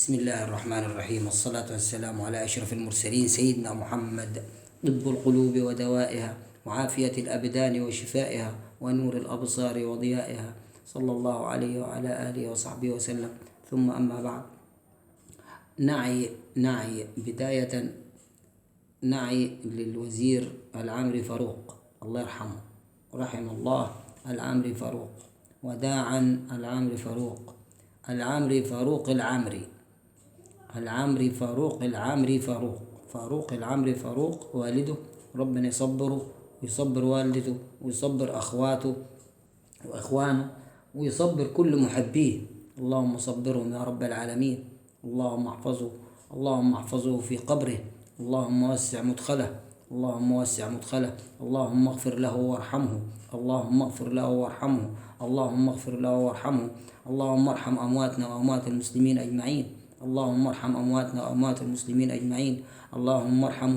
بسم الله الرحمن الرحيم، والصلاة والسلام على أشرف المرسلين سيدنا محمد، طب القلوب ودوائها، وعافية الأبدان وشفائها، ونور الأبصار وضيائها، صلى الله عليه وعلى آله وصحبه وسلم. ثم أما بعد، نعي بداية للوزير العمري فاروق، الله يرحمه، رحم الله العمري فاروق، وداعا العمري فاروق، العمري فاروق العمري فاروق والده، ربنا يصبره ويصبر والدته ويصبر أخواته وإخوانه ويصبر كل محبيه. اللهم صبرهم يا رب العالمين. اللهم احفظه في قبره. اللهم وسع مدخله. اللهم اغفر له وارحمه. اللهم ارحم أمواتنا وأموات المسلمين أجمعين. اللهم ارحم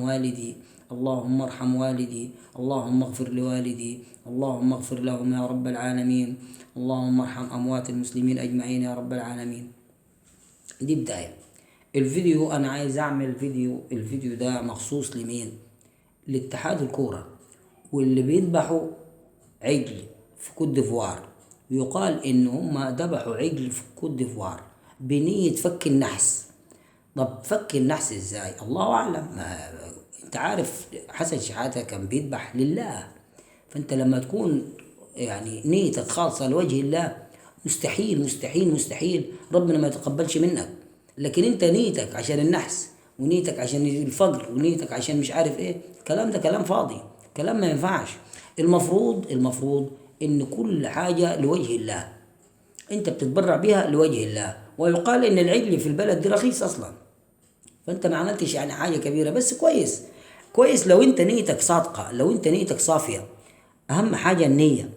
والدي. اللهم اغفر لوالدي. اللهم اغفر لهم يا رب العالمين. اللهم ارحم أموات المسلمين أجمعين يا رب العالمين. دي بداية الفيديو. أنا عايز أعمل الفيديو ده مخصوص لمين؟ لاتحاد الكورة واللي بيذبحوا عجل في كوت ديفوار. يقال إن هم ذبحوا عجل في كوت ديفوار بنية فك النحس. طب فك النحس إزاي؟ الله أعلم. أنت عارف حسن شحاتة كان بيذبح لله، فأنت لما تكون يعني نيتك خالصة لوجه الله مستحيل ربنا ما يتقبلش منك. لكن أنت نيتك عشان النحس، ونيتك عشان الفقر، ونيتك عشان مش عارف إيه، الكلام ده كلام فاضي، كلام ما ينفعش. المفروض إن كل حاجة لوجه الله، أنت بتتبرع بها لوجه الله. ويقال إن العجل في البلد دي رخيص أصلا، فأنت ما عملتش يعني حاجة كبيرة، بس كويس لو أنت نيتك صادقة، لو أنت نيتك صافية. أهم حاجة النية.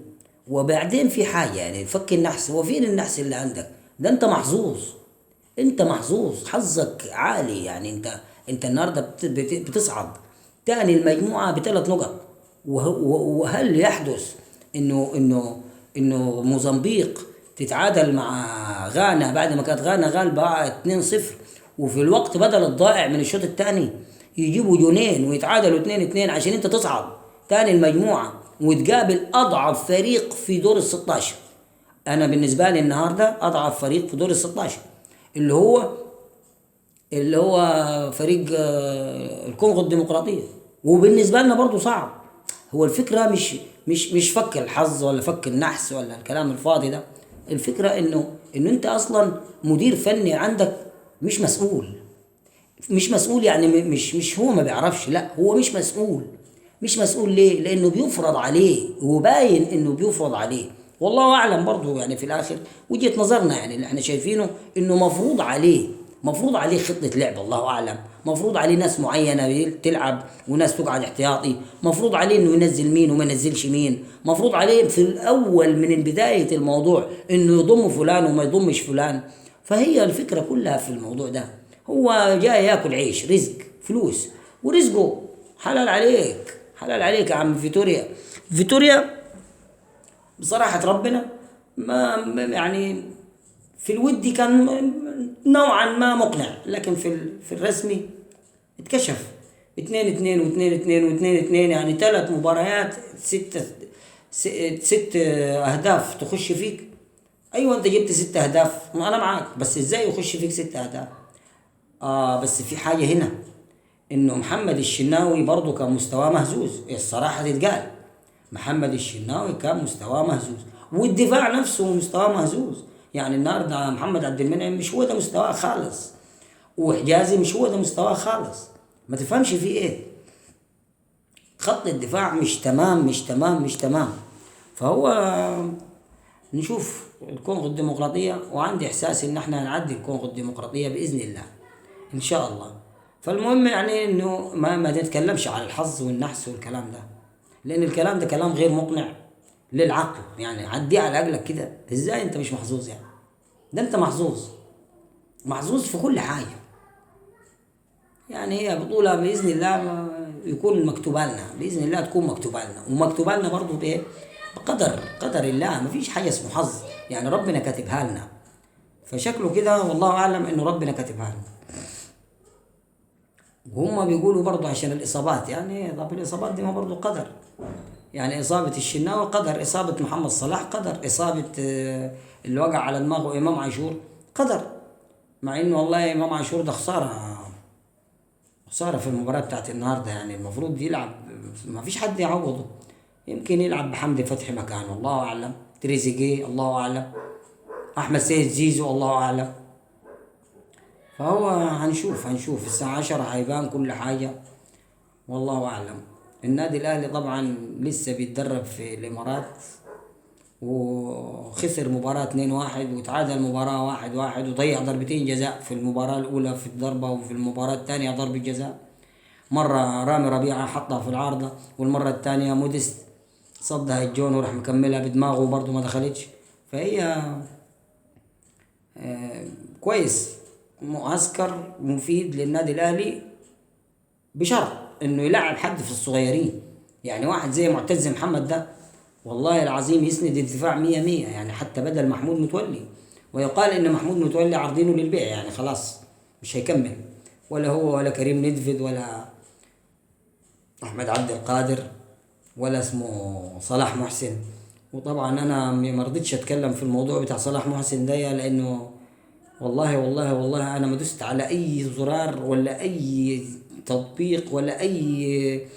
وبعدين في حاجة يعني فك النحس، وفين النحس اللي عندك ده؟ أنت محظوظ، حظك عالي. يعني أنت النهاردة بتصعد تاني المجموعة ب3 نقط. وهل يحدث إنه موزمبيق تتعادل مع غانا بعد ما كانت غانا غالبة 2-0، وفي الوقت بدل الضائع من الشوط الثاني يجيبوا جونين ويتعادلوا 2-2 عشان انت تصعد تاني المجموعة وتقابل أضعف فريق في دور ال16. أنا بالنسبة لي النهاردة أضعف فريق في دور ال16 اللي هو فريق الكونغو الديمقراطية، وبالنسبة لنا برضو صعب. هو الفكرة مش فك الحظ ولا فك النحس ولا الكلام الفاضي ده. الفكرة إنه أنت أصلا مدير فني عندك مش مسؤول. يعني مش هو ما بيعرفش، لا هو مش مسؤول. ليه؟ لأنه بيفرض عليه، وباين إنه بيفرض عليه. والله أعلم برضو، يعني في الآخر وجهة نظرنا، يعني اللي احنا شايفينه إنه مفروض عليه خطة لعب، الله أعلم. مفروض عليه ناس معينة تلعب وناس تقعد احتياطي. مفروض عليه إنه ينزل مين وما ينزلش مين. مفروض عليه في الأول من بداية الموضوع إنه يضم فلان وما يضمش فلان. فهي الفكرة كلها في الموضوع ده. هو جاي ياكل عيش، رزق، فلوس، ورزقه حلال عليك يا عم فيتوريا بصراحة ربنا ما يعني في الودي كان نوعا ما مقنع، لكن في الرسمي اتكشف 2-2 و2-2 يعني 3 مباريات 6 أهداف تخش فيك. أيوة أنت جبت 6 أهداف، ما أنا معاك، بس إزاي يخش فيك 6 أهداف؟ بس في حاجة هنا، إنه محمد الشناوي برضو كان مستواه مهزوز، الصراحة تتقال. محمد الشناوي كان مستواه مهزوز، والدفاع نفسه مستواه مهزوز. يعني النهارده محمد عبد المنعم مش هو ده مستواه خالص، وحجازي مش هو ده مستواه خالص. ما تفهمش فيه ايه. خط الدفاع مش تمام. فهو نشوف الكونغو الديمقراطية، وعندي إحساس إن احنا هنعدي الكونغو الديمقراطية بإذن الله إن شاء الله. فالمهم يعني إنه ما نتكلمش على الحظ والنحس والكلام ده، لأن الكلام ده كلام غير مقنع للعقل. يعني عديه على عقلك كده. إزاي أنت مش محظوظ يعني؟ ده أنت محظوظ في كل حاجة. يعني هي بطولة بإذن الله يكون مكتوبة لنا، بإذن الله تكون مكتوبة لنا، ومكتوبة لنا برضو بإيه؟ بقدر الله. مفيش حاجة اسمه حظ، يعني ربنا كاتبها لنا. فشكله كده والله اعلم انه ربنا كاتبها له. وهم بيقولوا برضه عشان الاصابات، يعني طب الاصابات دي ما برضه قدر. يعني اصابه الشناوي قدر، اصابه محمد صلاح قدر، اصابه اللي وقع على دماغه امام عاشور قدر. مع انه والله امام عاشور ده خساره، خساره في المباراه بتاعت النهارده. يعني المفروض يلعب، ما فيش حد يعوضه. يمكن يلعب بحمدي فتحي مكانه الله اعلم، تريزيجيه الله اعلم، احمد سيد زيزو الله اعلم. فهو هنشوف الساعه 10 هيبان كل حاجه والله اعلم. النادي الاهلي طبعا لسه بيتدرب في الامارات، وخسر مباراة 2-1 وتعادل مباراة 1-1 وضيع ضربتين جزاء في المباراة الأولى في الضربة، وفي المباراة الثانية ضربة جزاء. مرة رامي ربيعة حطها في العارضة، والمرة الثانية موديست صدها الجون وراح مكملها بدماغه وبرضه ما دخلتش. فهي كويس، معسكر مفيد للنادي الأهلي بشرط انه يلعب حد في الصغيرين. يعني واحد زي معتز محمد ده والله العظيم يسند الدفاع 100 يعني، حتى بدل محمود متولي. ويقال ان محمود متولي عارضينه للبيع، يعني خلاص مش هيكمل، ولا هو ولا كريم ندفد ولا احمد عبد القادر ولا اسمه صلاح محسن. وطبعا انا ما رضيتش اتكلم في الموضوع بتاع صلاح محسن ده، لانه والله انا ما دست على اي زرار ولا اي تطبيق ولا اي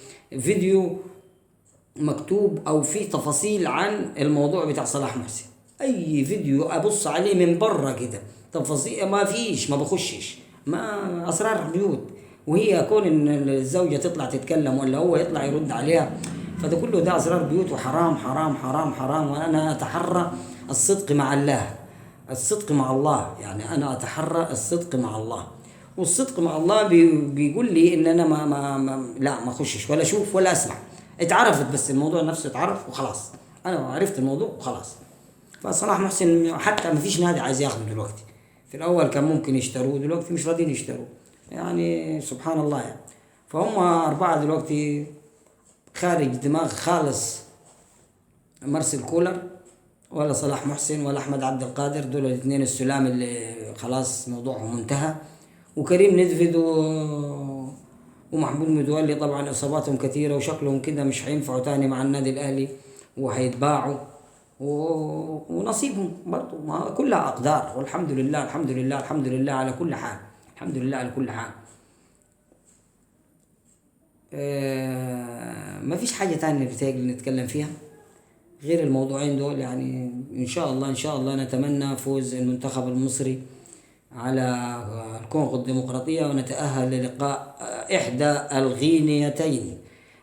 فيديو مكتوب او في تفاصيل عن الموضوع بتاع صلاح محسن. اي فيديو ابص عليه من بره كده تفاصيل ما فيش، ما بخشش، ما اسرار بيوت. وهي كون ان الزوجه تطلع تتكلم ولا هو يطلع يرد عليها، فده كله ده اسرار بيوت، وحرام حرام حرام حرام. وانا اتحرى الصدق مع الله، الصدق مع الله. يعني انا اتحرى الصدق مع الله، والصدق مع الله بيقول لي ان انا لا ما اخشش ولا اشوف ولا اسمع. اتعرفت بس الموضوع نفسه اتعرف وخلاص، انا عرفت الموضوع وخلاص. فصلاح محسن حتى ما فيش نادي عايز ياخده دلوقتي. في الاول كان ممكن يشتروه، دلوقتي مش راضيين يشتروه. يعني سبحان الله يعني. فهم اربعه دلوقتي خارج دماغ خالص مارسيل كولر، ولا صلاح محسن ولا احمد عبد القادر. دول الاثنين السلام اللي خلاص موضوعهم انتهى. وكريم ندفد ومحمود متولي طبعا اصاباتهم كثيره، وشكلهم كده مش هينفعوا تاني مع النادي الاهلي وهيتباعوا. ونصيبهم برضه، ما كلها اقدار. والحمد لله الحمد لله الحمد لله على كل حال، الحمد لله على كل حال. ما فيش حاجه تانية بتهيألي نتكلم فيها غير الموضوعين دول. يعني ان شاء الله ان شاء الله نتمنى فوز المنتخب المصري على الكونغو الديمقراطية، ونتأهل للقاء إحدى الغينيتين،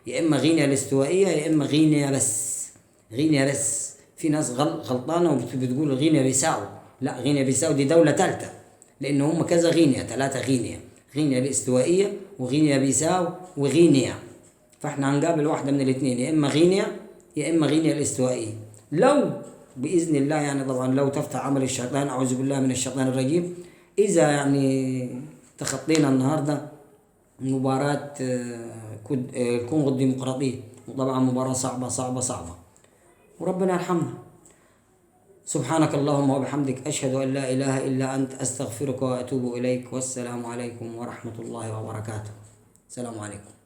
يا إما غينيا الاستوائية يا إما غينيا بس. غينيا بس، في ناس غلطانة وبتقول غينيا بيساو. لا، غينيا بيساو دي دولة ثالثة، لأن هم كذا غينيا، 3 غينيا: غينيا الاستوائية وغينيا بيساو وغينيا. فاحنا هنقابل واحدة من الاثنين، يا إما غينيا يا إما غينيا الاستوائية. لو بإذن الله يعني، طبعا لو تفتح عمل الشيطان، أعوذ بالله من الشيطان الرجيم، إذا يعني تخطينا النهاردة مباراة الكونغو الديمقراطية، وطبعا مباراة صعبة صعبة صعبة، وربنا يرحمنا. سبحانك اللهم وبحمدك، أشهد أن لا إله إلا أنت، أستغفرك وأتوب إليك. والسلام عليكم ورحمة الله وبركاته. السلام عليكم.